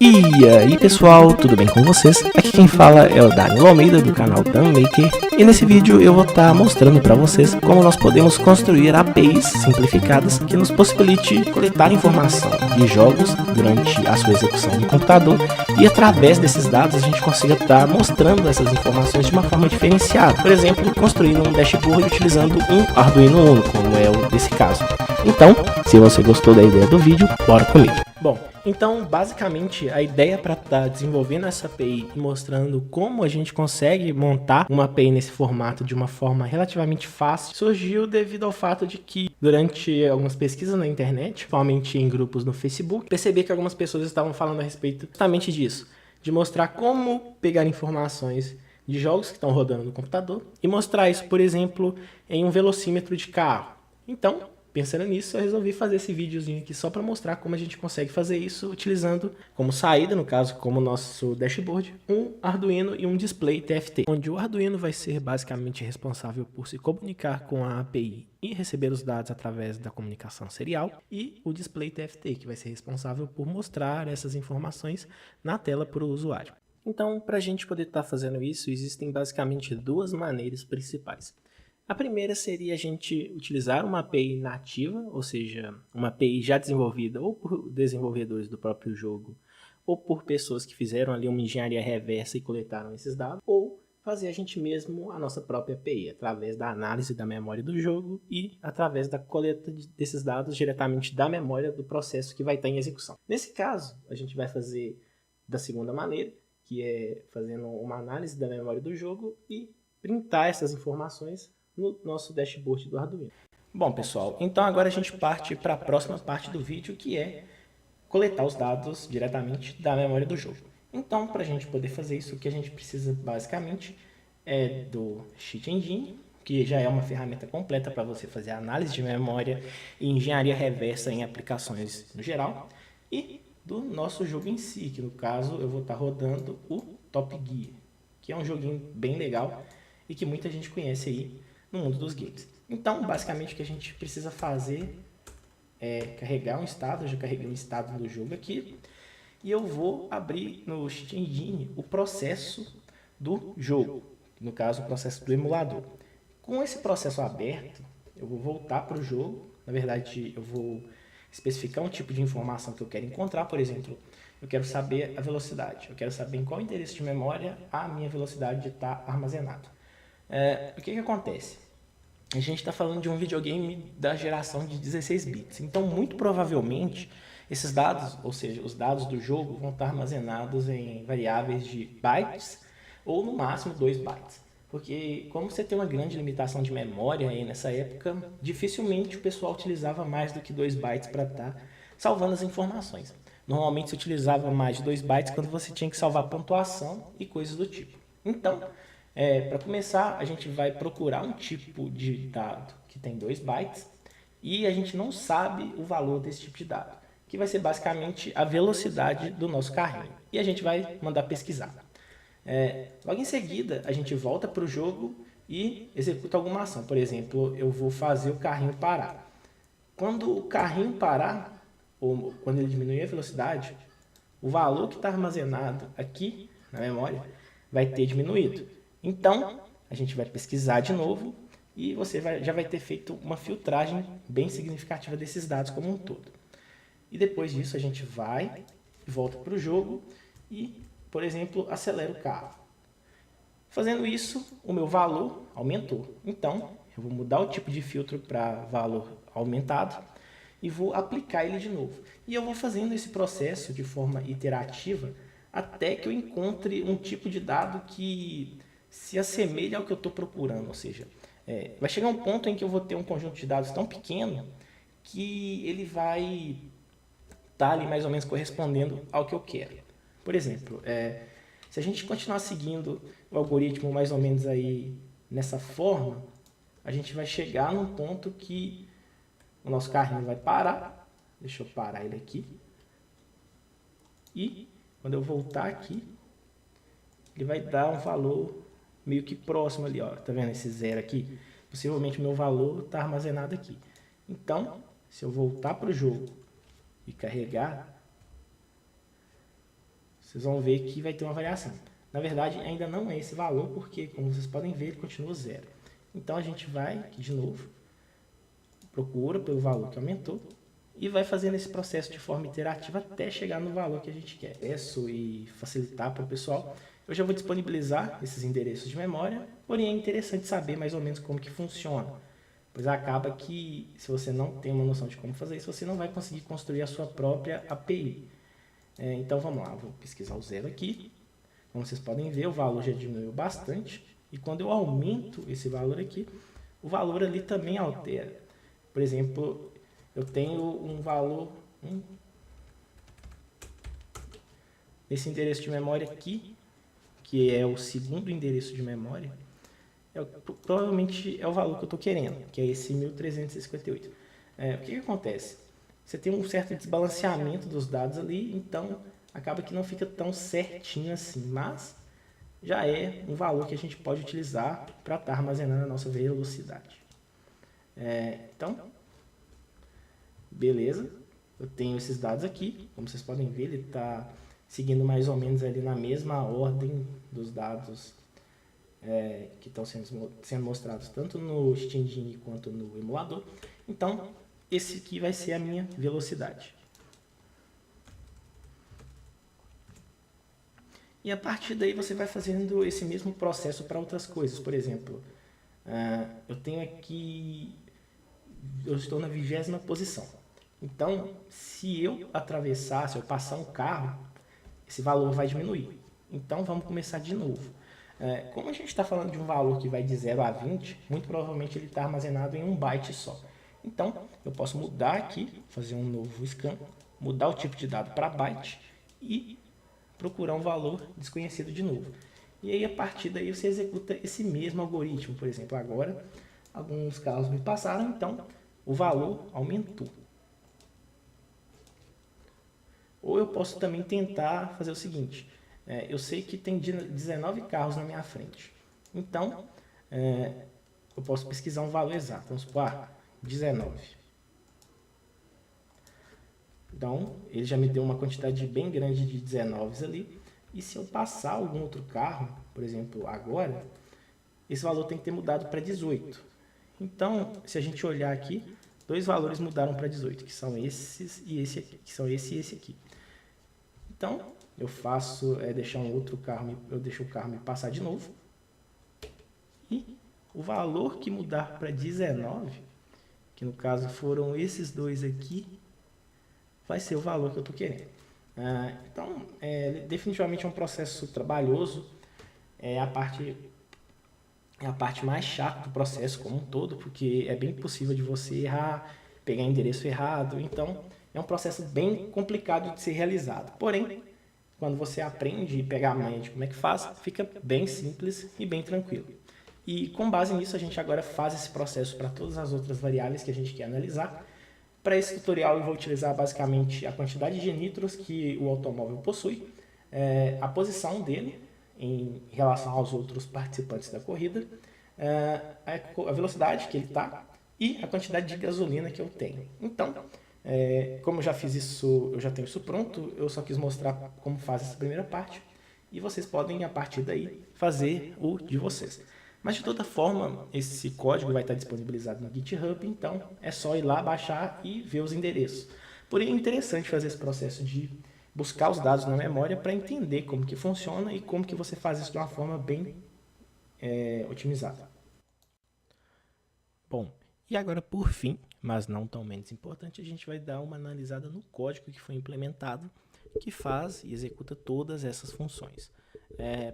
E aí pessoal, tudo bem com vocês? Aqui quem fala é o Danilo Almeida do canal DanMaker e nesse vídeo eu vou estar mostrando para vocês como nós podemos construir APIs simplificadas que nos possibilite coletar informação de jogos durante a sua execução no computador e através desses dados a gente consiga estar mostrando essas informações de uma forma diferenciada. Por exemplo, construindo um dashboard utilizando um Arduino Uno, como é o desse caso. Então, se você gostou da ideia do vídeo, bora comigo! Bom, então basicamente a ideia para estar desenvolvendo essa API e mostrando como a gente consegue montar uma API nesse formato de uma forma relativamente fácil surgiu devido ao fato de que durante algumas pesquisas na internet, principalmente em grupos no Facebook, percebi que algumas pessoas estavam falando a respeito justamente disso, de mostrar como pegar informações de jogos que estão rodando no computador e mostrar isso, por exemplo, em um velocímetro de carro. Então, pensando nisso, eu resolvi fazer esse videozinho aqui só para mostrar como a gente consegue fazer isso utilizando como saída, no caso, como nosso dashboard, um Arduino e um display TFT, onde o Arduino vai ser basicamente responsável por se comunicar com a API e receber os dados através da comunicação serial, e o display TFT, que vai ser responsável por mostrar essas informações na tela para o usuário. Então, para a gente poder estar fazendo isso, existem basicamente duas maneiras principais. A primeira seria a gente utilizar uma API nativa, ou seja, uma API já desenvolvida ou por desenvolvedores do próprio jogo, ou por pessoas que fizeram ali uma engenharia reversa e coletaram esses dados, ou fazer a gente mesmo a nossa própria API, através da análise da memória do jogo e através da coleta desses dados diretamente da memória do processo que vai estar em execução. Nesse caso, a gente vai fazer da segunda maneira, que é fazendo uma análise da memória do jogo e printar essas informações no nosso dashboard do Arduino. Bom pessoal, então agora a gente parte para a próxima parte do vídeo, que é coletar os dados diretamente da memória do jogo. Então, para a gente poder fazer isso, o que a gente precisa basicamente é do Cheat Engine, que já é uma ferramenta completa para você fazer análise de memória e engenharia reversa em aplicações no geral, e do nosso jogo em si, que no caso eu vou estar rodando o Top Gear, que é um joguinho bem legal e que muita gente conhece aí no mundo dos games. Então, basicamente, o que a gente precisa fazer é carregar um estado. Eu já carreguei um estado do jogo aqui, e eu vou abrir no Cheat Engine o processo do jogo, no caso, o processo do emulador. Com esse processo aberto, eu vou voltar para o jogo. Na verdade, eu vou especificar um tipo de informação que eu quero encontrar. Por exemplo, eu quero saber a velocidade. Eu quero saber em qual endereço de memória a minha velocidade está armazenada. O que acontece? A gente está falando de um videogame da geração de 16 bits. Então, muito provavelmente, esses dados, ou seja, os dados do jogo, vão estar armazenados em variáveis de bytes ou no máximo 2 bytes. Porque como você tem uma grande limitação de memória aí nessa época, dificilmente o pessoal utilizava mais do que 2 bytes para estar salvando as informações. Normalmente se utilizava mais de 2 bytes quando você tinha que salvar pontuação e coisas do tipo. Então, para começar, a gente vai procurar um tipo de dado que tem 2 bytes e a gente não sabe o valor desse tipo de dado, que vai ser basicamente a velocidade do nosso carrinho. E a gente vai mandar pesquisar. Logo em seguida, a gente volta para o jogo e executa alguma ação. Por exemplo, eu vou fazer o carrinho parar. Quando o carrinho parar, ou quando ele diminuir a velocidade, o valor que está armazenado aqui na memória vai ter diminuído. Então, a gente vai pesquisar de novo e você já vai ter feito uma filtragem bem significativa desses dados como um todo. E depois disso a gente vai, volta para o jogo e, por exemplo, acelera o carro. Fazendo isso, o meu valor aumentou. Então, eu vou mudar o tipo de filtro para valor aumentado e vou aplicar ele de novo. E eu vou fazendo esse processo de forma iterativa até que eu encontre um tipo de dado que se assemelha ao que eu estou procurando. Ou seja, vai chegar um ponto em que eu vou ter um conjunto de dados tão pequeno que ele vai estar ali mais ou menos correspondendo ao que eu quero. Por exemplo, se a gente continuar seguindo o algoritmo mais ou menos aí nessa forma, a gente vai chegar num ponto que o nosso carrinho vai parar. Deixa eu parar ele aqui. E quando eu voltar aqui, ele vai dar um valor meio que próximo ali, ó. Tá vendo esse zero aqui? Possivelmente o meu valor está armazenado aqui. Então, se eu voltar para o jogo e carregar, vocês vão ver que vai ter uma variação. Na verdade, ainda não é esse valor, porque, como vocês podem ver, ele continua 0. Então, a gente vai aqui de novo, procura pelo valor que aumentou, e vai fazendo esse processo de forma iterativa até chegar no valor que a gente quer. E facilitar para o pessoal, eu já vou disponibilizar esses endereços de memória, porém é interessante saber mais ou menos como que funciona, pois acaba que, se você não tem uma noção de como fazer isso, você não vai conseguir construir a sua própria API. Então vamos lá, vou pesquisar o 0 aqui. Como vocês podem ver, o valor já diminuiu bastante, e quando eu aumento esse valor aqui, o valor ali também altera. Por exemplo, eu tenho um valor nesse endereço de memória aqui, que é o segundo endereço de memória, provavelmente é o valor que eu estou querendo, que é esse 1358. O que acontece? Você tem um certo desbalanceamento dos dados ali, então acaba que não fica tão certinho assim, mas já é um valor que a gente pode utilizar para estar armazenando a nossa velocidade. Então, beleza, eu tenho esses dados aqui, como vocês podem ver, ele está seguindo mais ou menos ali na mesma ordem dos dados que estão sendo mostrados tanto no Steam Engine quanto no emulador. Então, esse aqui vai ser a minha velocidade. E a partir daí você vai fazendo esse mesmo processo para outras coisas. Por exemplo, eu tenho aqui, eu estou na 20ª posição. Então, se eu atravessar, se eu passar um carro, esse valor vai diminuir. Então, vamos começar de novo. Como a gente está falando de um valor que vai de 0 a 20, muito provavelmente ele está armazenado em 1 byte só. Então, eu posso mudar aqui, fazer um novo scan, mudar o tipo de dado para byte e procurar um valor desconhecido de novo. E aí, a partir daí, você executa esse mesmo algoritmo. Por exemplo, agora, alguns carros me passaram, então o valor aumentou. Ou eu posso também tentar fazer o seguinte, eu sei que tem 19 carros na minha frente. Então, eu posso pesquisar um valor exato. Vamos supor, 19. Então, ele já me deu uma quantidade bem grande de 19 ali. E se eu passar algum outro carro, por exemplo, agora, esse valor tem que ter mudado para 18. Então, se a gente olhar aqui, dois valores mudaram para 18, que são esses e esse aqui, que são esse e esse aqui. Então, eu faço, deixar um outro carro, eu deixo o carro me passar de novo. E o valor que mudar para 19, que no caso foram esses dois aqui, vai ser o valor que eu estou querendo. Então, definitivamente é um processo trabalhoso, é a parte mais chata do processo como um todo, porque é bem possível de você errar, pegar endereço errado, então é um processo bem complicado de ser realizado. Porém, quando você aprende e pega a manha de como é que faz, fica bem simples e bem tranquilo. E com base nisso, a gente agora faz esse processo para todas as outras variáveis que a gente quer analisar. Para esse tutorial eu vou utilizar basicamente a quantidade de nitros que o automóvel possui, a posição dele em relação aos outros participantes da corrida, a velocidade que ele está e a quantidade de gasolina que eu tenho. Então, como eu já fiz isso, eu já tenho isso pronto, eu só quis mostrar como faz essa primeira parte e vocês podem, a partir daí, fazer o de vocês. Mas de toda forma, esse código vai estar disponibilizado no GitHub, então é só ir lá, baixar e ver os endereços. Porém, é interessante fazer esse processo de buscar os dados na memória para entender como que funciona e como que você faz isso de uma forma bem otimizada. Bom, e agora por fim, mas não tão menos importante, a gente vai dar uma analisada no código que foi implementado, que faz e executa todas essas funções.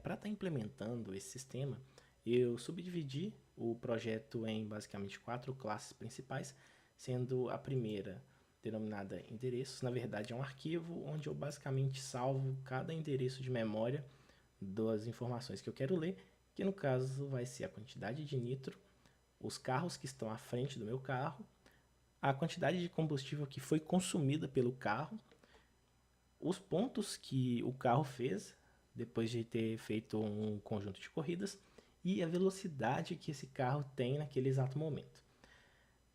Para estar implementando esse sistema, eu subdividi o projeto em basicamente 4 classes principais, sendo a primeira denominada endereços. Na verdade é um arquivo onde eu basicamente salvo cada endereço de memória das informações que eu quero ler, que no caso vai ser a quantidade de nitro, os carros que estão à frente do meu carro, a quantidade de combustível que foi consumida pelo carro, os pontos que o carro fez depois de ter feito um conjunto de corridas, e a velocidade que esse carro tem naquele exato momento.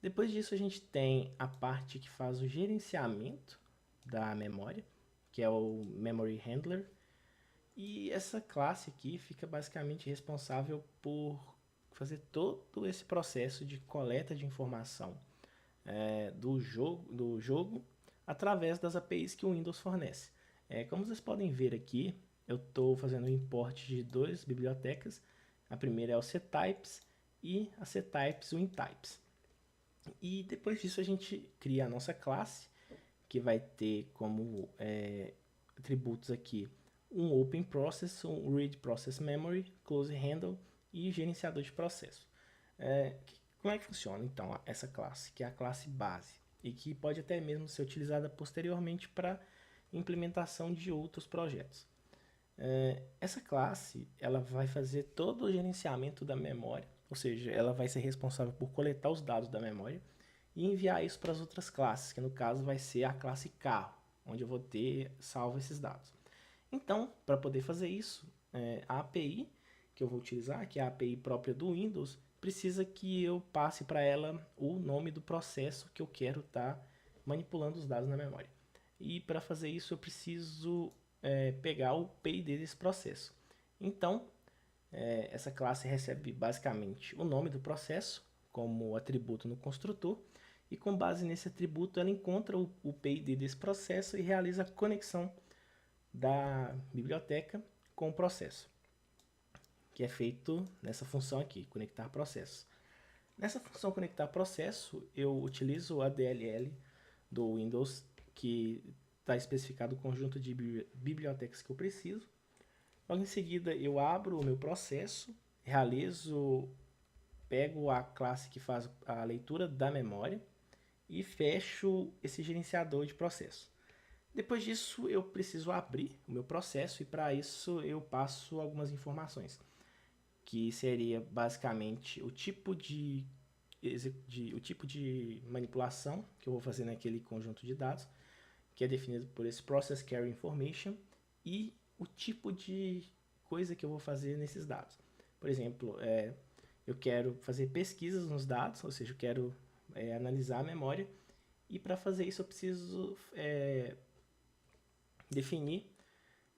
Depois disso a gente tem a parte que faz o gerenciamento da memória, que é o Memory Handler, E essa classe aqui fica basicamente responsável por fazer todo esse processo de coleta de informação do jogo através das APIs que o Windows fornece. Como vocês podem ver aqui, eu estou fazendo o import de duas bibliotecas. A primeira é o ctypes e a ctypes wintypes. E depois disso a gente cria a nossa classe, que vai ter como atributos aqui um Open Process, um Read Process Memory, Close Handle e gerenciador de processo. Como é que funciona então essa classe, que é a classe base, e que pode até mesmo ser utilizada posteriormente para implementação de outros projetos. Essa classe ela vai fazer todo o gerenciamento da memória, ou seja, ela vai ser responsável por coletar os dados da memória e enviar isso para as outras classes, que no caso vai ser a classe carro, onde eu vou ter salvo esses dados. Então, para poder fazer isso, a API que eu vou utilizar, que é a API própria do Windows, precisa que eu passe para ela o nome do processo que eu quero estar manipulando os dados na memória. E para fazer isso eu preciso pegar o PID desse processo. Então, essa classe recebe basicamente o nome do processo como atributo no construtor, e com base nesse atributo ela encontra o PID desse processo e realiza a conexão da biblioteca com o processo, que é feito nessa função aqui, conectar processos. Nessa função conectar processo, eu utilizo a DLL do Windows, que está especificado o conjunto de bibliotecas que eu preciso. Logo em seguida, eu abro o meu processo, pego a classe que faz a leitura da memória e fecho esse gerenciador de processo. Depois disso, eu preciso abrir o meu processo e para isso eu passo algumas informações, que seria basicamente o tipo de manipulação que eu vou fazer naquele conjunto de dados, que é definido por esse Process Carry Information, e o tipo de coisa que eu vou fazer nesses dados. Por exemplo, eu quero fazer pesquisas nos dados, ou seja, eu quero analisar a memória, e para fazer isso eu preciso definir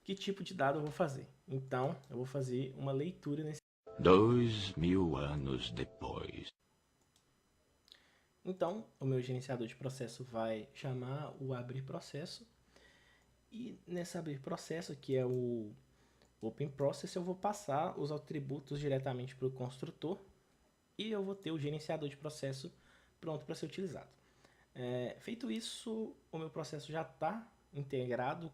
que tipo de dado eu vou fazer. Então, eu vou fazer uma leitura nesse. 2000 anos depois. Então, o meu gerenciador de processo vai chamar o abrir processo, e nesse abrir processo, que é o Open Process, eu vou passar os atributos diretamente para o construtor e eu vou ter o gerenciador de processo pronto para ser utilizado. Feito isso, o meu processo já está integrado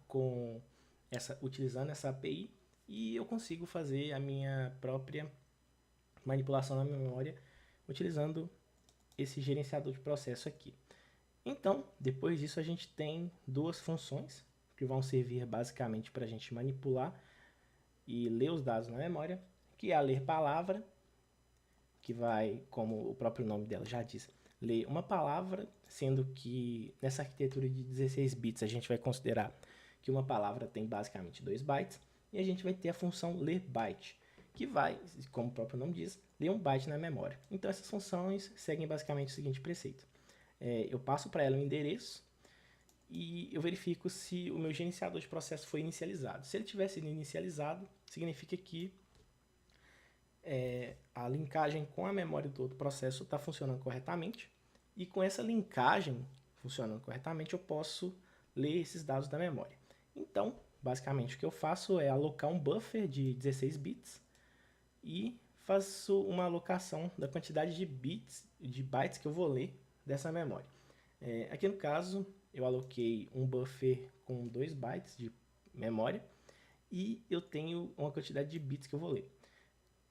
utilizando essa API, e eu consigo fazer a minha própria manipulação na memória utilizando esse gerenciador de processo aqui. Então, depois disso a gente tem duas funções que vão servir basicamente para a gente manipular e ler os dados na memória, que é a ler palavra, que vai, como o próprio nome dela já diz, ler uma palavra, sendo que nessa arquitetura de 16 bits a gente vai considerar que uma palavra tem basicamente 2 bytes, e a gente vai ter a função ler byte, que vai, como o próprio nome diz, ler um byte na memória. Então essas funções seguem basicamente o seguinte preceito. Eu passo para ela um endereço e eu verifico se o meu gerenciador de processo foi inicializado. Se ele tiver sido inicializado, significa que a linkagem com a memória do outro processo está funcionando corretamente, e com essa linkagem funcionando corretamente eu posso ler esses dados da memória. Então, basicamente o que eu faço é alocar um buffer de 16 bits e faço uma alocação da quantidade de bytes que eu vou ler dessa memória. Aqui no caso, eu aloquei um buffer com 2 bytes de memória e eu tenho uma quantidade de bits que eu vou ler.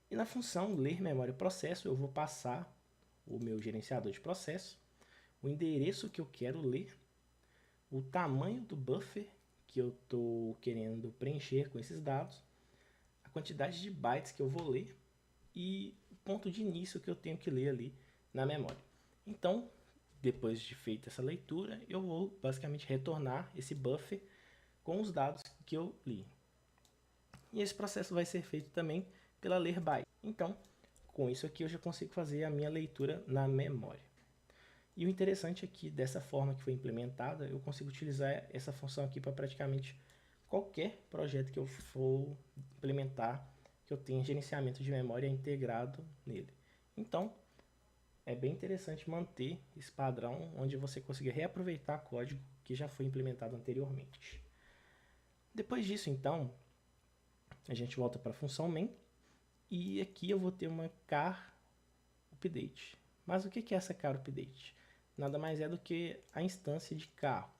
E na função ler memória processo, eu vou passar o meu gerenciador de processo, o endereço que eu quero ler, o tamanho do buffer que eu estou querendo preencher com esses dados, a quantidade de bytes que eu vou ler e o ponto de início que eu tenho que ler ali na memória. Então, depois de feita essa leitura, eu vou basicamente retornar esse buffer com os dados que eu li. E esse processo vai ser feito também pela ler byte. Então, com isso aqui eu já consigo fazer a minha leitura na memória. E o interessante é que dessa forma que foi implementada, eu consigo utilizar essa função aqui para praticamente qualquer projeto que eu for implementar, que eu tenha gerenciamento de memória integrado nele. Então, é bem interessante manter esse padrão onde você consiga reaproveitar código que já foi implementado anteriormente. Depois disso, então, a gente volta para a função main e aqui eu vou ter uma car update. Mas o que é essa car update? Nada mais é do que a instância de carro.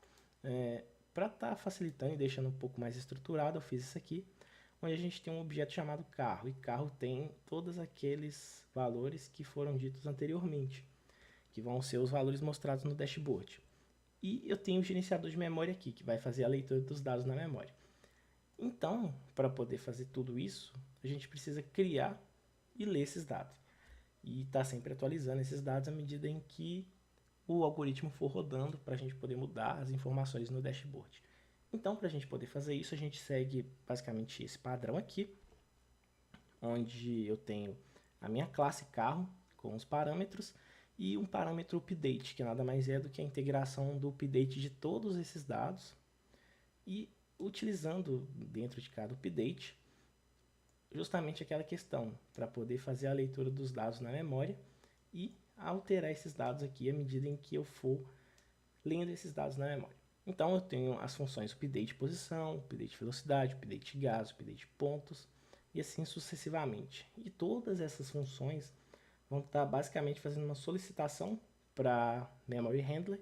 Para estar facilitando e deixando um pouco mais estruturado, eu fiz isso aqui, onde a gente tem um objeto chamado carro, e carro tem todos aqueles valores que foram ditos anteriormente, que vão ser os valores mostrados no dashboard. E eu tenho o gerenciador de memória aqui, que vai fazer a leitura dos dados na memória. Então, para poder fazer tudo isso, a gente precisa criar e ler esses dados. E está sempre atualizando esses dados à medida em que o algoritmo for rodando para a gente poder mudar as informações no dashboard. Então, para a gente poder fazer isso, a gente segue basicamente esse padrão aqui, onde eu tenho a minha classe carro com os parâmetros e um parâmetro update, que nada mais é do que a integração do update de todos esses dados e utilizando dentro de cada update justamente aquela questão para poder fazer a leitura dos dados na memória e alterar esses dados aqui à medida em que eu for lendo esses dados na memória. Então eu tenho as funções update posição, update velocidade, update gas, update pontos e assim sucessivamente. E todas essas funções vão estar basicamente fazendo uma solicitação para memory handler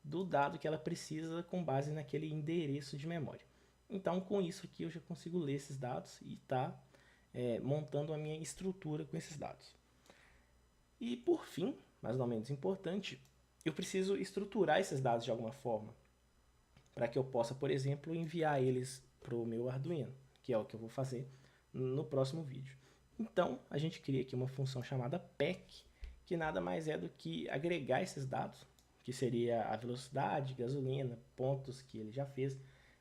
do dado que ela precisa com base naquele endereço de memória. Então com isso aqui eu já consigo ler esses dados e estar montando a minha estrutura com esses dados. E por fim, mas não menos importante, eu preciso estruturar esses dados de alguma forma, para que eu possa, por exemplo, enviar eles para o meu Arduino, que é o que eu vou fazer no próximo vídeo. Então, a gente cria aqui uma função chamada pack, que nada mais é do que agregar esses dados, que seria a velocidade, gasolina, pontos que ele já fez,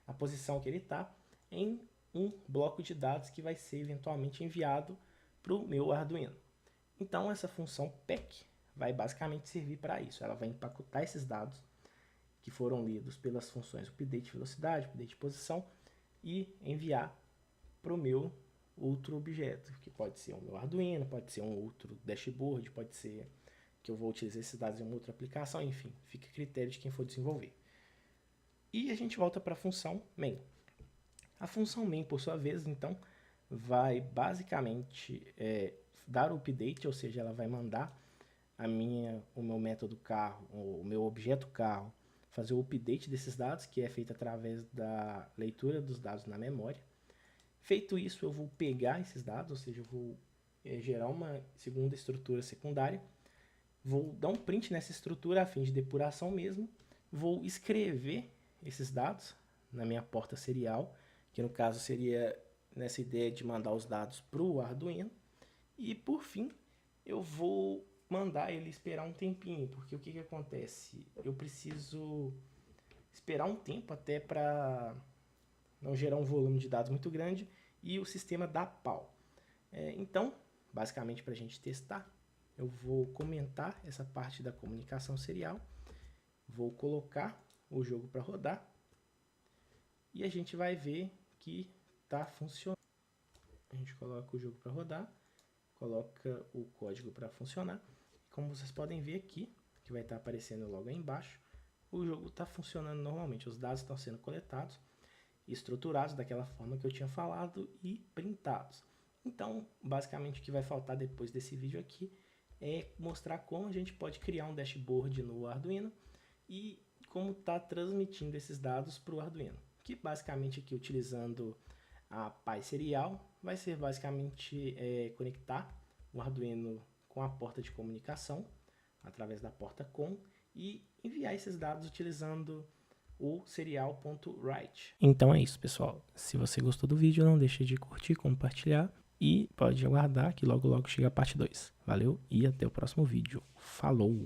a posição que ele está, em um bloco de dados que vai ser eventualmente enviado para o meu Arduino. Então, essa função pack vai basicamente servir para isso. Ela vai empacotar esses dados que foram lidos pelas funções update velocidade, update posição e enviar para o meu outro objeto, que pode ser o meu Arduino, pode ser um outro dashboard, pode ser que eu vou utilizar esses dados em uma outra aplicação, enfim, fica a critério de quem for desenvolver. E a gente volta para a função main. A função main, por sua vez, então, vai basicamente dar o update, ou seja, ela vai mandar o meu método carro, o meu objeto carro, fazer o update desses dados, que é feito através da leitura dos dados na memória. Feito isso, eu vou pegar esses dados, ou seja, eu vou gerar uma segunda estrutura secundária, vou dar um print nessa estrutura a fim de depuração mesmo, vou escrever esses dados na minha porta serial, que no caso seria nessa ideia de mandar os dados para o Arduino, e por fim eu vou mandar ele esperar um tempinho, porque o que acontece? Eu preciso esperar um tempo até para não gerar um volume de dados muito grande e o sistema dá pau. Então, basicamente para a gente testar, eu vou comentar essa parte da comunicação serial, vou colocar o jogo para rodar e a gente vai ver que está funcionando. A gente coloca o jogo para rodar, coloca o código para funcionar. Como vocês podem ver aqui, que vai estar aparecendo logo aí embaixo, o jogo está funcionando normalmente. Os dados estão sendo coletados, estruturados daquela forma que eu tinha falado e printados. Então, basicamente o que vai faltar depois desse vídeo aqui é mostrar como a gente pode criar um dashboard no Arduino e como está transmitindo esses dados para o Arduino. Que basicamente aqui utilizando a Pi Serial vai ser basicamente conectar o Arduino com a porta de comunicação através da porta COM e enviar esses dados utilizando o serial.write. Então é isso, pessoal. Se você gostou do vídeo, não deixe de curtir, compartilhar e pode aguardar que logo chega a parte 2. Valeu e até o próximo vídeo. Falou!